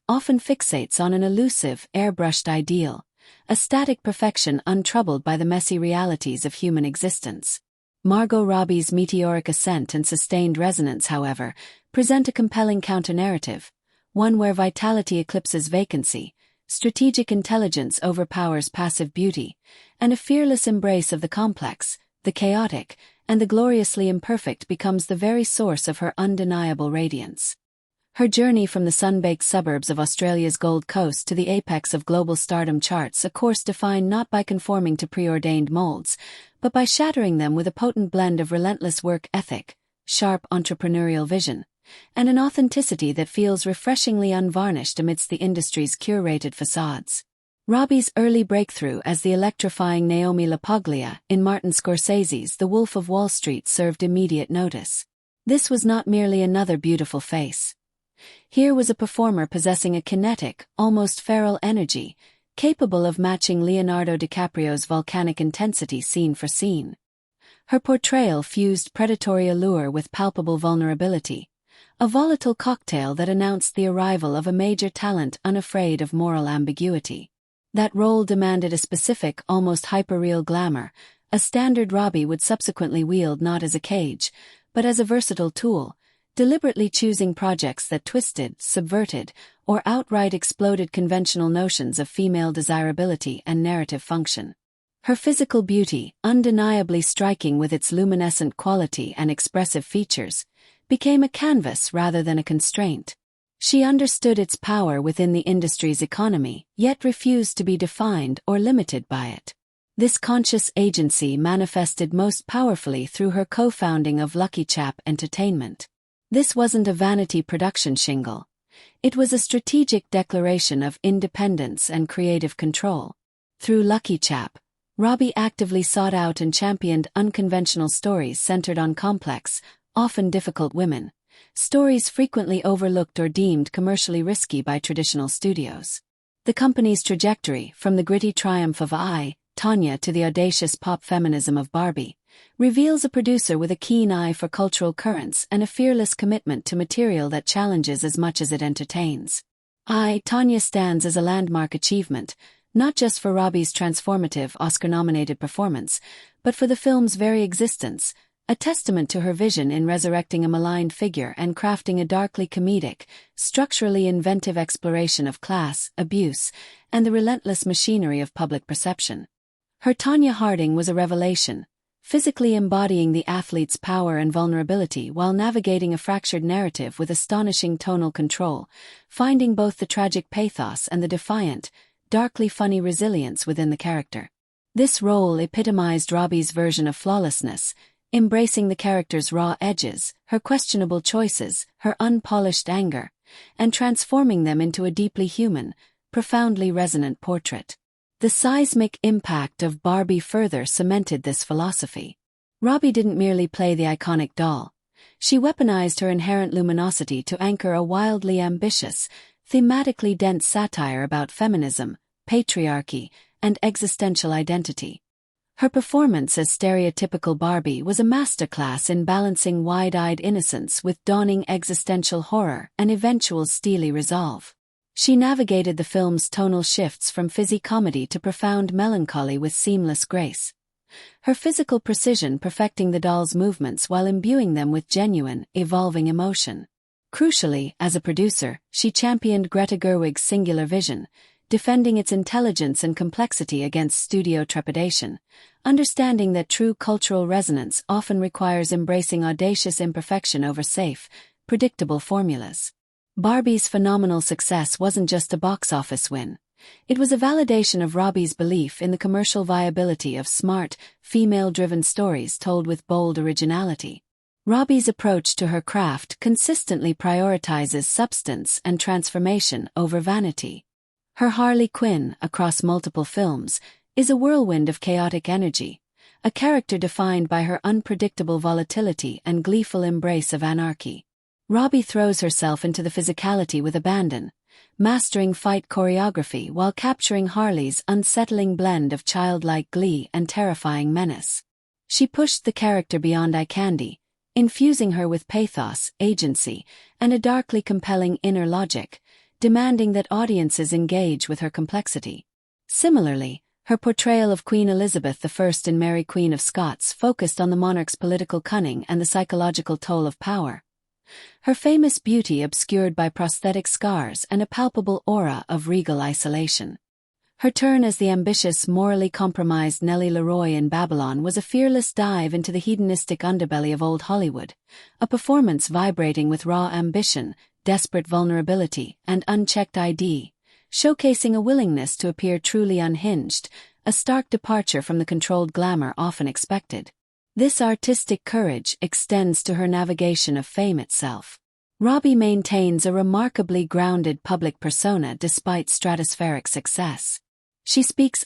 often fixates on an elusive, airbrushed ideal, a static perfection untroubled by the messy realities of human existence. Margot Robbie's meteoric ascent and sustained resonance, however, present a compelling counter-narrative, one where vitality eclipses vacancy, strategic intelligence overpowers passive beauty, and a fearless embrace of the complex, the chaotic, and the gloriously imperfect becomes the very source of her undeniable radiance. Her journey from the sun-baked suburbs of Australia's Gold Coast to the apex of global stardom charts a course defined not by conforming to preordained molds, but by shattering them with a potent blend of relentless work ethic, sharp entrepreneurial vision, and an authenticity that feels refreshingly unvarnished amidst the industry's curated facades. Robbie's early breakthrough as the electrifying Naomi LaPaglia in Martin Scorsese's The Wolf of Wall Street served immediate notice. This was not merely another beautiful face. Here was a performer possessing a kinetic, almost feral energy, capable of matching Leonardo DiCaprio's volcanic intensity scene for scene. Her portrayal fused predatory allure with palpable vulnerability, a volatile cocktail that announced the arrival of a major talent unafraid of moral ambiguity. That role demanded a specific, almost hyperreal glamour, a standard Robbie would subsequently wield not as a cage, but as a versatile tool, deliberately choosing projects that twisted, subverted, or outright exploded conventional notions of female desirability and narrative function. Her physical beauty, undeniably striking with its luminescent quality and expressive features, became a canvas rather than a constraint. She understood its power within the industry's economy, yet refused to be defined or limited by it. This conscious agency manifested most powerfully through her co-founding of Lucky Chap Entertainment. This wasn't a vanity production shingle. It was a strategic declaration of independence and creative control. Through Lucky Chap, Robbie actively sought out and championed unconventional stories centered on complex, often difficult women, stories frequently overlooked or deemed commercially risky by traditional studios. The company's trajectory, from the gritty triumph of I, Tonya to the audacious pop feminism of Barbie, reveals a producer with a keen eye for cultural currents and a fearless commitment to material that challenges as much as it entertains. I, Tonya stands as a landmark achievement, not just for Robbie's transformative Oscar-nominated performance, but for the film's very existence, a testament to her vision in resurrecting a maligned figure and crafting a darkly comedic, structurally inventive exploration of class, abuse, and the relentless machinery of public perception. Her Tonya Harding was a revelation, physically embodying the athlete's power and vulnerability while navigating a fractured narrative with astonishing tonal control, finding both the tragic pathos and the defiant, darkly funny resilience within the character. This role epitomized Robbie's version of flawlessness, embracing the character's raw edges, her questionable choices, her unpolished anger, and transforming them into a deeply human, profoundly resonant portrait. The seismic impact of Barbie further cemented this philosophy. Robbie didn't merely play the iconic doll. She weaponized her inherent luminosity to anchor a wildly ambitious, thematically dense satire about feminism, patriarchy, and existential identity. Her performance as stereotypical Barbie was a masterclass in balancing wide-eyed innocence with dawning existential horror and eventual steely resolve. She navigated the film's tonal shifts from fizzy comedy to profound melancholy with seamless grace. Her physical precision perfecting the doll's movements while imbuing them with genuine, evolving emotion. Crucially, as a producer, she championed Greta Gerwig's singular vision, defending its intelligence and complexity against studio trepidation, understanding that true cultural resonance often requires embracing audacious imperfection over safe, predictable formulas. Barbie's phenomenal success wasn't just a box office win. It was a validation of Robbie's belief in the commercial viability of smart, female-driven stories told with bold originality. Robbie's approach to her craft consistently prioritizes substance and transformation over vanity. Her Harley Quinn, across multiple films, is a whirlwind of chaotic energy, a character defined by her unpredictable volatility and gleeful embrace of anarchy. Robbie throws herself into the physicality with abandon, mastering fight choreography while capturing Harley's unsettling blend of childlike glee and terrifying menace. She pushed the character beyond eye candy, infusing her with pathos, agency, and a darkly compelling inner logic, demanding that audiences engage with her complexity. Similarly, her portrayal of Queen Elizabeth I in Mary Queen of Scots focused on the monarch's political cunning and the psychological toll of power. Her famous beauty obscured by prosthetic scars and a palpable aura of regal isolation. Her turn as the ambitious, morally compromised Nellie Leroy in Babylon was a fearless dive into the hedonistic underbelly of old Hollywood, a performance vibrating with raw ambition, desperate vulnerability, and unchecked ID, showcasing a willingness to appear truly unhinged, a stark departure from the controlled glamour often expected. This artistic courage extends to her navigation of fame itself. Robbie maintains a remarkably grounded public persona despite stratospheric success. She speaks